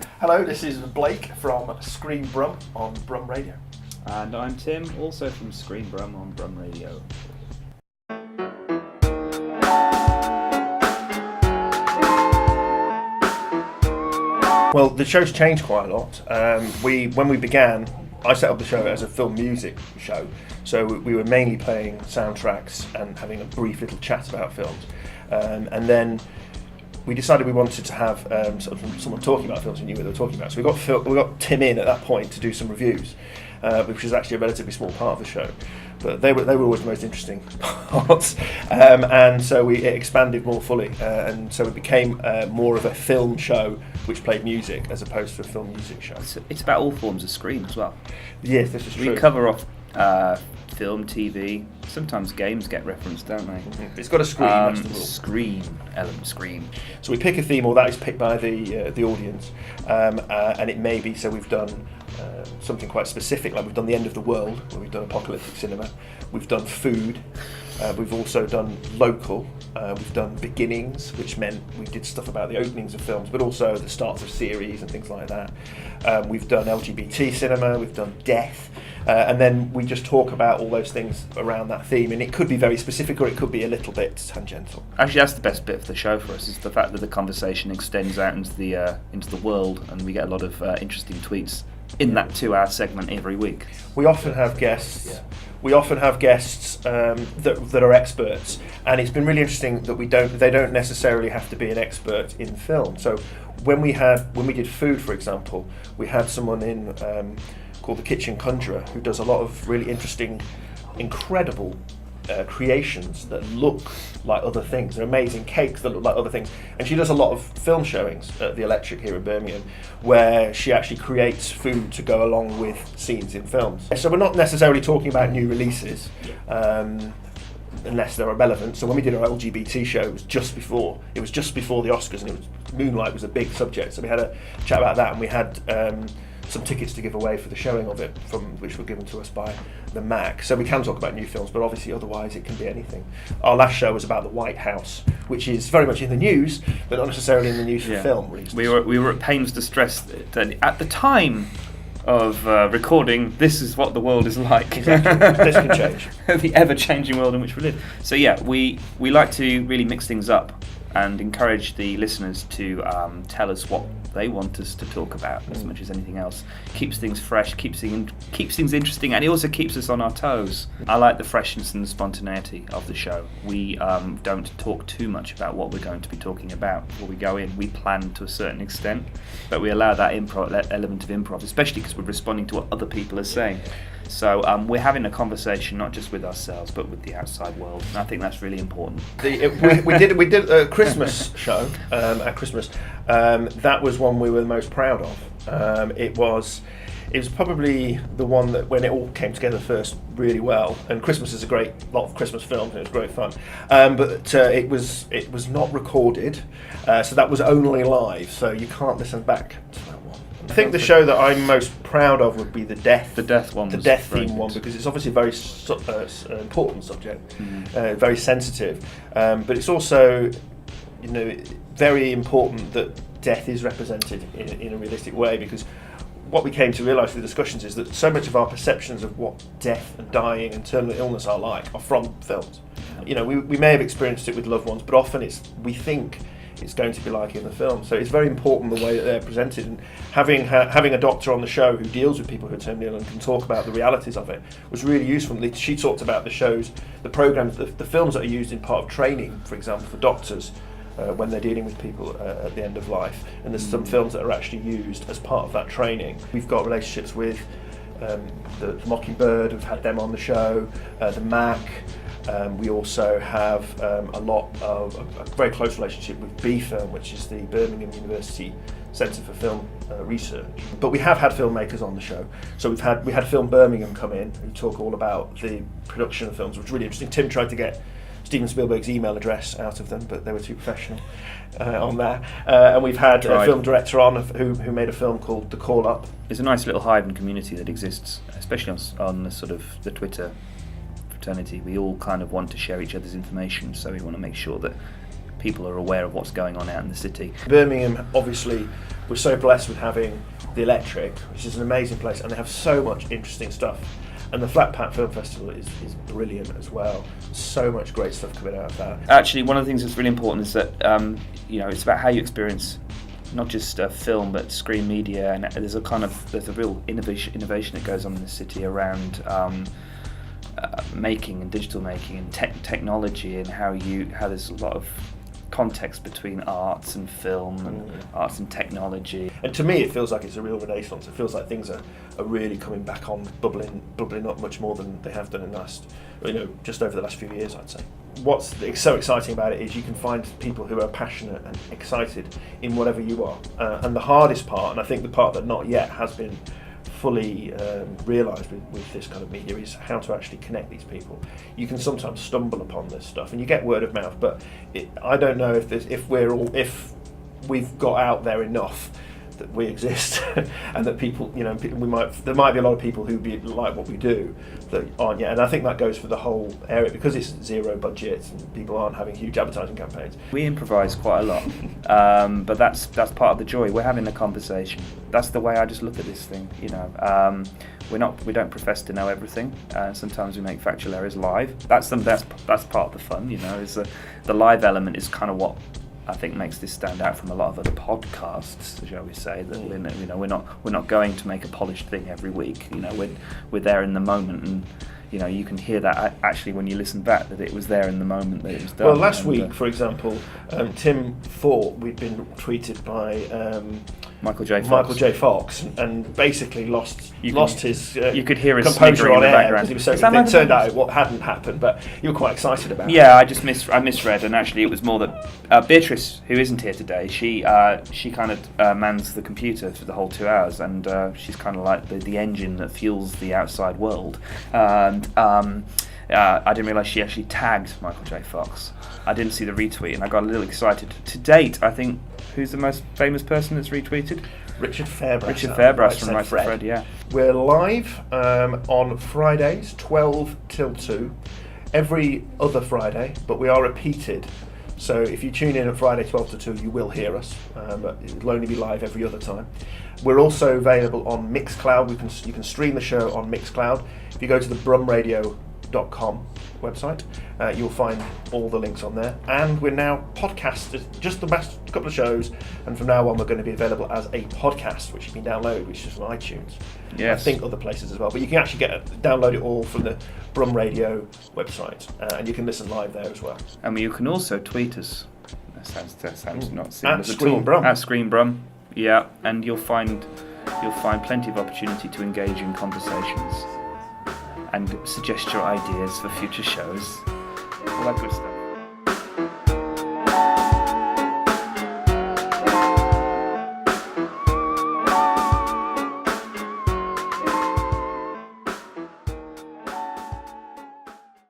Hello, this is Blake from Screen Brum on Brum Radio. And I'm Tim, also from Screen Brum on Brum Radio. Well, the show's changed quite a lot. When we began, I set up the show as a film music show, so we were mainly playing soundtracks and having a brief little chat about films. And then we decided we wanted to have sort of someone talking about films we knew what they were talking about. So we got Tim in at that point to do some reviews, which was actually a relatively small part of the show. But they were always the most interesting parts, and so it expanded more fully, and so it became more of a film show which played music as opposed to a film music show. It's about all forms of screen as well. Yes, this is true. We cover off film, TV. Sometimes games get referenced, don't they? Mm-hmm. It's got a screen. That's the rule. Screen. So we pick a theme, or that is picked by the audience, and it may be. So we've done something quite specific, like we've done the end of the world, where we've done apocalyptic cinema. We've done food. We've also done local. We've done beginnings, which meant we did stuff about the openings of films, but also the starts of series and things like that. We've done LGBT cinema. We've done death. And then we just talk about all those things around that theme, and it could be very specific or it could be a little bit tangential. Actually, that's the best bit of the show for us, is the fact that the conversation extends out into the world, and we get a lot of interesting tweets in that 2-hour segment every week. We often have guests. Yeah. We often have guests that are experts, and it's been really interesting that they don't necessarily have to be an expert in film. So when we did food, for example, we had someone in called the Kitchen Conjurer, who does a lot of really interesting, incredible creations that look like other things. They're amazing cakes that look like other things. And she does a lot of film showings at the Electric here in Birmingham, where she actually creates food to go along with scenes in films. So we're not necessarily talking about new releases, unless they're relevant. So when we did our LGBT show, it was just before the Oscars, and Moonlight was a big subject. So we had a chat about that, and we had some tickets to give away for the showing of it, which were given to us by the MAC. So we can talk about new films, but obviously otherwise it can be anything. Our last show was about the White House, which is very much in the news, but not necessarily in the news for film releases. We were at pains to stress that at the time of recording, this is what the world is like. Exactly. This can change. The ever-changing world in which we live. So yeah, we like to really mix things up and encourage the listeners to tell us what they want us to talk about as much as anything else. Keeps things fresh, keeps things interesting, and it also keeps us on our toes. I like the freshness and the spontaneity of the show. We don't talk too much about what we're going to be talking about before we go in. We plan to a certain extent, but we allow that element of improv, especially because we're responding to what other people are saying. So we're having a conversation not just with ourselves but with the outside world, and I think that's really important. We did a Christmas show at Christmas. That was one we were the most proud of. It was probably the one that, when it all came together first, really well. And Christmas is a great lot of Christmas films, and it was great fun. But it was not recorded, so that was only live. So you can't listen back to that one. I think the show that I'm most proud of would be the death one, the death theme one, because it's obviously a very important subject, very sensitive, but it's also, very important that death is represented in a realistic way, because what we came to realise through the discussions is that so much of our perceptions of what death and dying and terminal illness are like are from films. We may have experienced it with loved ones, but often we think it's going to be like in the film. So it's very important the way that they're presented, and having a doctor on the show who deals with people who are terminally ill and can talk about the realities of it was really useful. She talked about the programs, the films that are used in part of training, for example, for doctors when they're dealing with people at the end of life, and there's some films that are actually used as part of that training. We've got relationships with the Mockingbird, we've had them on the show, the MAC. We also have a very close relationship with BFilm, which is the Birmingham University Centre for Film Research. But we have had filmmakers on the show. So we had Film Birmingham come in who talk all about the production of films, which was really interesting. Tim tried to get Steven Spielberg's email address out of them, but they were too professional on that. And we've had a film director on who made a film called The Call Up. There's a nice little hive and community that exists, especially on the sort of the Twitter fraternity. We all kind of want to share each other's information, so we want to make sure that people are aware of what's going on out in the city. Birmingham, obviously, we're so blessed with having the Electric, which is an amazing place, and they have so much interesting stuff. And the Flat Pat Film Festival is brilliant as well. So much great stuff coming out of that. Actually, one of the things that's really important is that it's about how you experience not just film but screen media, and there's a real innovation that goes on in the city around making and digital making and technology, and how there's a lot of context between arts and film and arts and technology. And to me, it feels like it's a real renaissance. It feels like things are really coming back on, bubbling up much more than they have done in the last, just over the last few years, I'd say. What's so exciting about it is you can find people who are passionate and excited in whatever you are. And the hardest part, and I think the part that not yet has been fully realised with this kind of media, is how to actually connect these people. You can sometimes stumble upon this stuff, and you get word of mouth, but I don't know if we've got out there enough that we exist, and that people, there might be a lot of people who like what we do that aren't yet. And I think that goes for the whole area, because it's zero budget and people aren't having huge advertising campaigns. We improvise quite a lot, but that's part of the joy. We're having a conversation. That's the way I just look at this thing. We don't profess to know everything. Sometimes we make factual errors live. That's part of the fun. Is the live element is kind of what I think makes this stand out from a lot of other podcasts, shall we say, that we're not going to make a polished thing every week. We're there in the moment, and you can hear that actually when you listen back, that it was there in the moment that it was done. Well, last week, for example, Tim thought we'd been tweeted by Michael J. Fox, and basically lost his you could hear his composure on in the air background. Because he was so it turned out what hadn't happened, but you were quite excited about it. Yeah, I misread, and actually it was more that Beatrice, who isn't here today, she kind of mans the computer for the whole 2 hours, and she's kind of like the engine that fuels the outside world. And I didn't realise she actually tagged Michael J. Fox. I didn't see the retweet, and I got a little excited. To date, I think, who's the most famous person that's retweeted? Richard Fairbrass from Right Said Fred, yeah. We're live on Fridays, 12 till 2, every other Friday, but we are repeated. So if you tune in at Friday 12 to 2, you will hear us, but it'll only be live every other time. We're also available on Mixcloud. You can stream the show on Mixcloud. If you go to the brumradio.com website, you'll find all the links on there. And we're now podcasted, just the last couple of shows, and from now on we're going to be available as a podcast, which you can download, which is on iTunes. Yes. I think other places as well, but you can actually download it all from the Brum Radio website, and you can listen live there as well. And you can also tweet us. That sounds not seamless at Screen Brum. At Screen Brum, yeah, and you'll find plenty of opportunity to engage in conversations and suggest your ideas for future shows, all that good stuff.